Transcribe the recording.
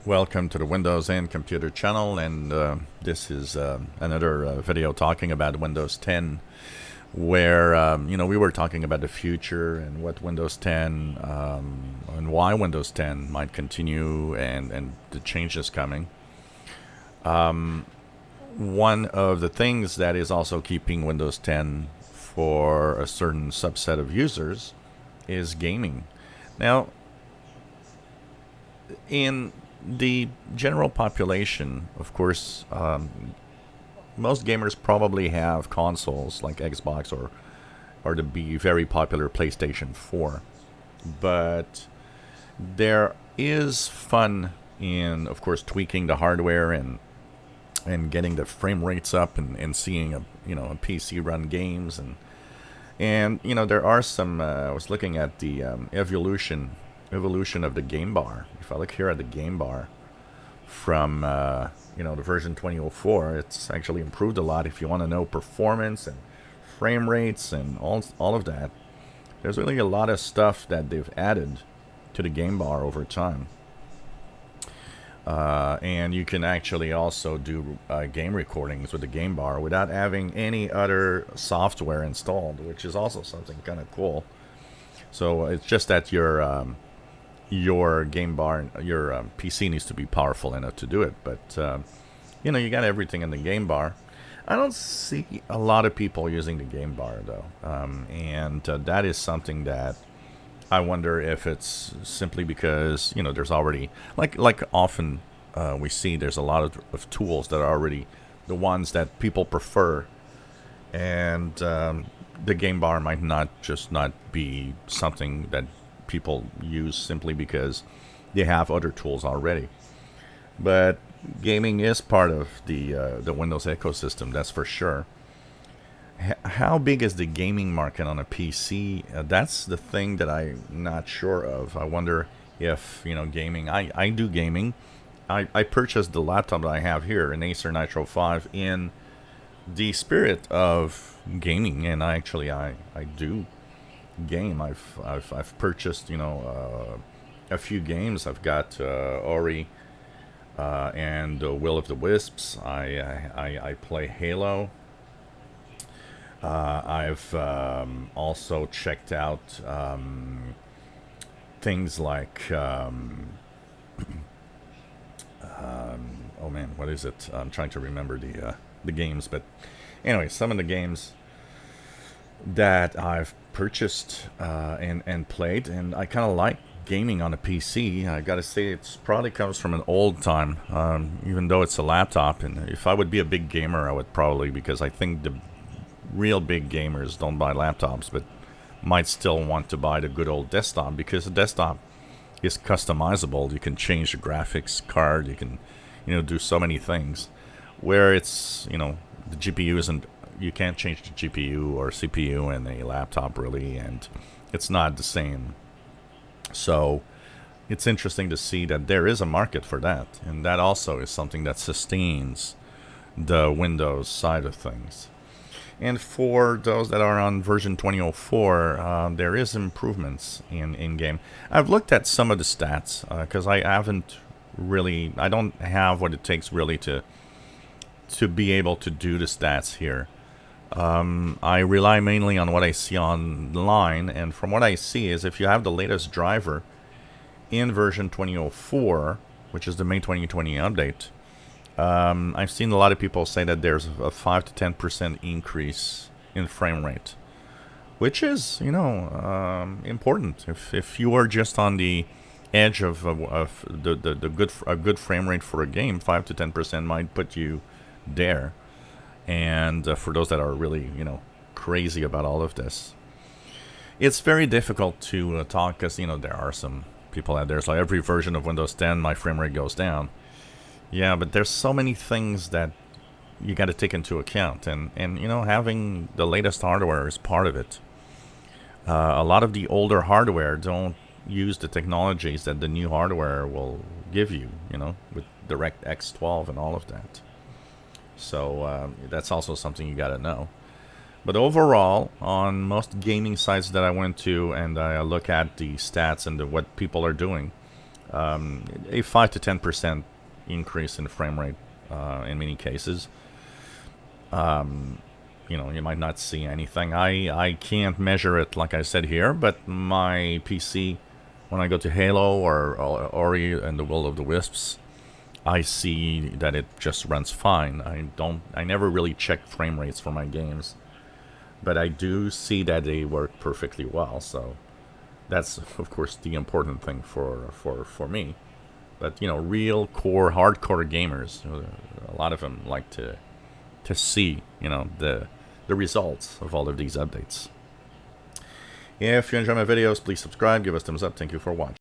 Welcome to the Windows and Computer channel, and this is another video talking about Windows 10, where we were talking about the future and what Windows 10 and why Windows 10 might continue and the changes coming. One of the things that is also keeping Windows 10 for a certain subset of users is gaming. Now, in the general population, of course, most gamers probably have consoles like Xbox or the very popular PlayStation 4. But there is fun in, of course, tweaking the hardware and getting the frame rates up and seeing a PC run games and there are some. I was looking at the evolution of the game bar. If I look here at the game bar from the version 2004, it's actually improved a lot. If you want to know performance and frame rates and all of that, there's really a lot of stuff that they've added to the game bar over time. And you can actually also do game recordings with the game bar without having any other software installed, which is also something kind of cool. So it's just that your game bar, your PC needs to be powerful enough to do it. But you got everything in the game bar. I don't see a lot of people using the game bar though, and that is something that I wonder if it's simply because there's already like often we see there's a lot of tools that are already the ones that people prefer, and the game bar might not be something that people use simply because they have other tools already. But gaming is part of the Windows ecosystem, that's for sure. How big is the gaming market on a PC? That's the thing that I'm not sure of. I wonder if gaming. I do gaming. I purchased the laptop that I have here, an Acer Nitro 5, in the spirit of gaming, and I do game. I've purchased a few games. I've got Ori and Will of the Wisps. I play Halo. I've also checked out things like oh man, what is it? I'm trying to remember the games, but anyway, some of the games that I've purchased and played, and I kind of like gaming on a PC. I gotta say, it's probably comes from an old time, even though it's a laptop. And if I would be a big gamer, I would probably, because I think the real big gamers don't buy laptops, but might still want to buy the good old desktop, because the desktop is customizable. You can change the graphics card. You can do so many things, where it's the GPU isn't. You can't change the GPU or CPU in a laptop, really, and it's not the same. So it's interesting to see that there is a market for that, and that also is something that sustains the Windows side of things. And for those that are on version 2004, there is improvements in game. I've looked at some of the stats because I don't have what it takes really to be able to do the stats here. I rely mainly on what I see online, and from what I see is if you have the latest driver in version 2004, which is the May 2020 update, I've seen a lot of people say that there's a 5 to 10% increase in frame rate, which is important. If you are just on the edge of the good frame rate for a game, 5 to 10% might put you there. And for those that are really, crazy about all of this, it's very difficult to talk, because, there are some people out there. It's like every version of Windows 10, my frame rate goes down. Yeah, but there's so many things that you got to take into account. And having the latest hardware is part of it. A lot of the older hardware don't use the technologies that the new hardware will give you, with DirectX 12 and all of that. So that's also something you got to know. But overall, on most gaming sites that I went to and I look at the stats and what people are doing, a 5 to 10% increase in frame rate in many cases. You know, you might not see anything. I can't measure it like I said here, but my PC, when I go to Halo or Ori and the Will of the Wisps, I see that it just runs fine. I never really check frame rates for my games, but I do see that they work perfectly well. So that's of course the important thing for me. But you know, real core hardcore gamers, a lot of them like to see, you know, the results of all of these updates. If you enjoy my videos, please subscribe, give us a thumbs up. Thank you for watching.